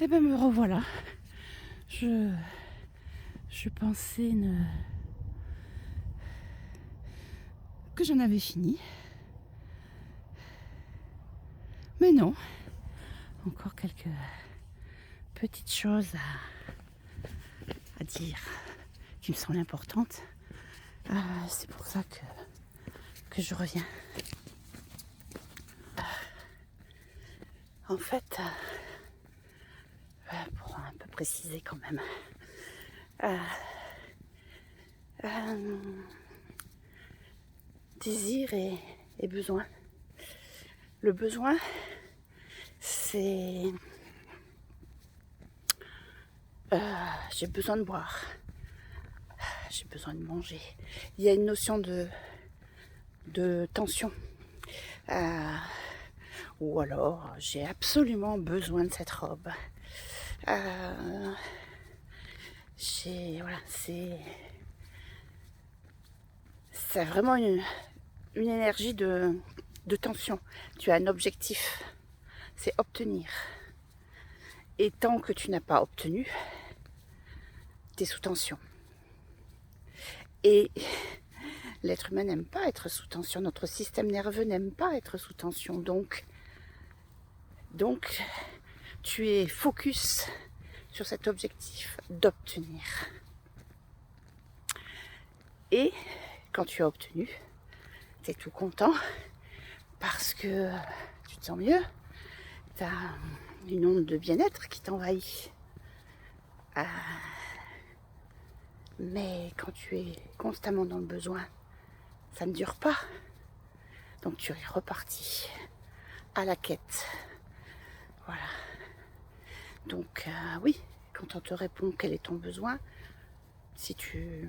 Eh ben me revoilà. Je pensais que j'en avais fini. Mais non, encore quelques petites choses à dire qui me semblent importantes. C'est pour ça que je reviens. En fait, pour un peu préciser quand même, désir et besoin. Le besoin, c'est j'ai besoin de boire, j'ai besoin de manger. Il y a une notion de tension. Ou alors j'ai absolument besoin de cette robe. Voilà, c'est vraiment une énergie de tension. Tu as un objectif, c'est obtenir. Et tant que tu n'as pas obtenu, tu es sous tension. Et l'être humain n'aime pas être sous tension. Notre système nerveux n'aime pas être sous tension. Donc tu es focus sur cet objectif d'obtenir. Et quand tu as obtenu, tu es tout content parce que tu te sens mieux. Tu as une onde de bien-être qui t'envahit. Mais quand tu es constamment dans le besoin, ça ne dure pas. Donc tu es reparti à la quête. Voilà. Donc oui, quand on te répond quel est ton besoin, si tu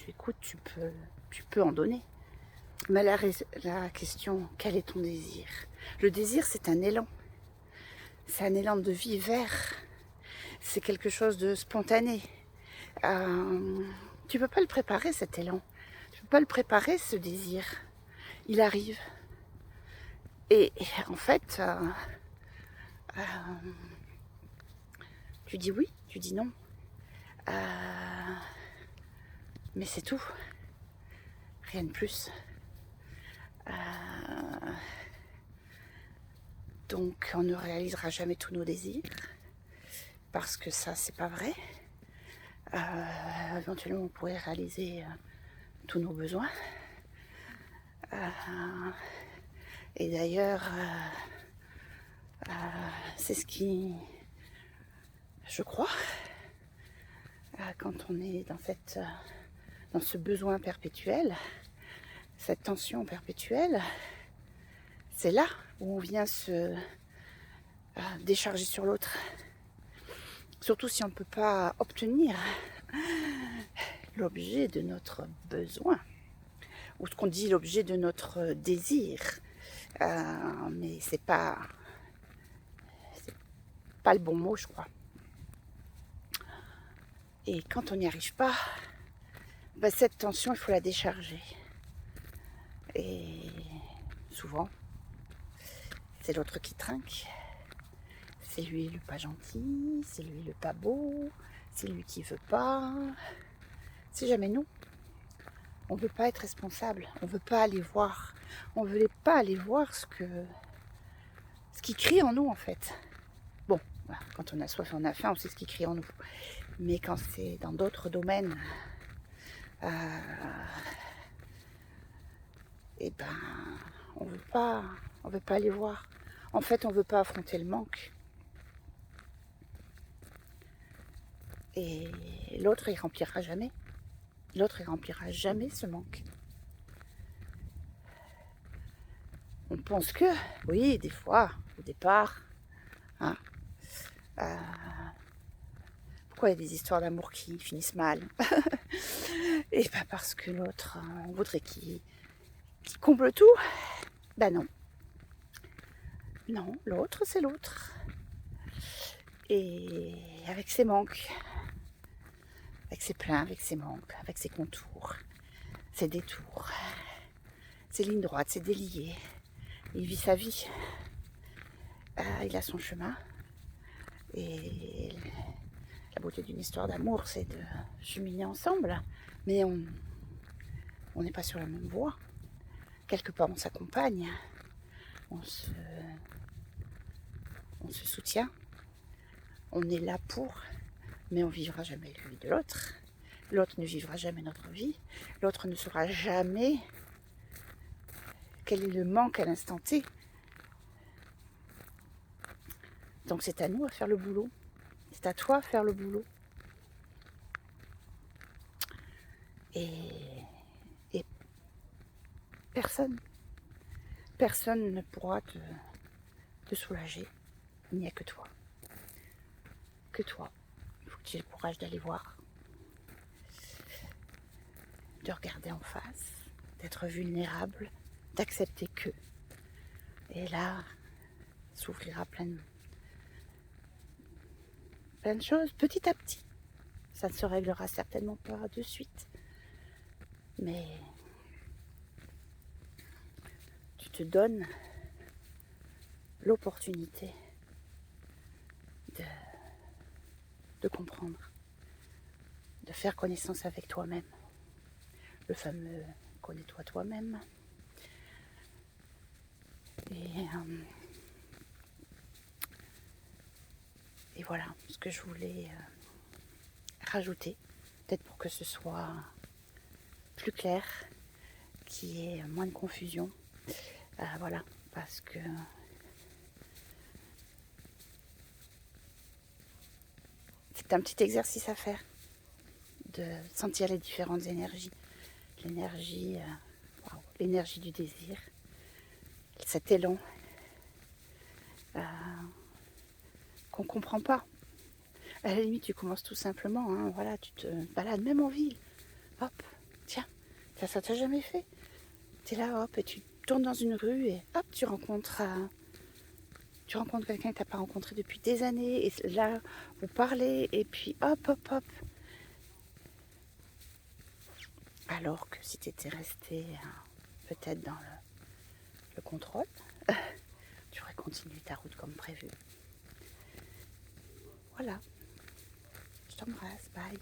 écoutes, tu peux en donner. Mais la question, quel est ton désir? Le désir, c'est un élan. C'est un élan de vie vers. C'est quelque chose de spontané. Tu peux pas le préparer, cet élan. Tu peux pas le préparer, ce désir. Il arrive. Et en fait, tu dis oui, tu dis non. Mais c'est tout. Rien de plus. Donc on ne réalisera jamais tous nos désirs. Parce que ça, c'est pas vrai. Éventuellement, on pourrait réaliser tous nos besoins. Et d'ailleurs, c'est ce qui, je crois, quand on est dans ce besoin perpétuel, cette tension perpétuelle, c'est là où on vient se décharger sur l'autre. Surtout si on ne peut pas obtenir l'objet de notre besoin, ou ce qu'on dit l'objet de notre désir. Mais c'est pas le bon mot, je crois. Et quand on n'y arrive pas, cette tension, il faut la décharger. Et souvent, c'est l'autre qui trinque. C'est lui le pas gentil, c'est lui le pas beau, c'est lui qui veut pas. C'est jamais nous. On ne veut pas être responsable, on ne veut pas aller voir. On ne veut pas aller voir ce qui crie en nous, en fait. Bon, voilà, quand on a soif et on a faim, on sait ce qui crie en nous. Mais quand c'est dans d'autres domaines, eh ben, on veut pas aller voir. En fait, on veut pas affronter le manque. Et l'autre, il remplira jamais. L'autre, il remplira jamais ce manque. On pense que, oui, des fois, au départ, hein, pourquoi il y a des histoires d'amour qui finissent mal? Et pas parce que l'autre, on voudrait qu'il comble tout. Ben non. Non, l'autre, c'est l'autre. Et avec ses manques, avec ses pleins, avec ses manques, avec ses contours, ses détours, ses lignes droites, ses déliés. Il vit sa vie. Il a son chemin. Et la beauté d'une histoire d'amour, c'est de cheminer ensemble, mais on n'est pas sur la même voie. Quelque part, on s'accompagne, on se soutient, on est là pour, mais on ne vivra jamais la vie de l'autre. L'autre ne vivra jamais notre vie. L'autre ne saura jamais quel est le manque à l'instant T. Donc c'est à nous à faire le boulot. C'est à toi à faire le boulot. Et personne ne pourra te soulager. Il n'y a que toi. Que toi. Il faut que tu aies le courage d'aller voir, de regarder en face, d'être vulnérable, d'accepter que. Et là, s'ouvrira plein de choses, petit à petit. Ça ne se réglera certainement pas de suite. Mais tu te donnes l'opportunité de comprendre, de faire connaissance avec toi-même. Le fameux connais-toi toi-même. Et voilà ce que je voulais rajouter, peut-être pour que ce soit plus clair, qu'il y ait moins de confusion. Voilà, parce que c'est un petit exercice à faire, de sentir les différentes énergies. L'énergie du désir, cet élan qu'on ne comprend pas. À la limite, tu commences tout simplement, hein, voilà, tu te balades même en ville. Hop, tiens, ça t'a jamais fait. Tu es là, hop, et tu tournes dans une rue et hop, tu rencontres quelqu'un que tu n'as pas rencontré depuis des années. Et là, vous parlez et puis hop. Alors que si tu étais resté peut-être dans le contrôle, tu aurais continué ta route comme prévu. Voilà. Je t'embrasse. Bye.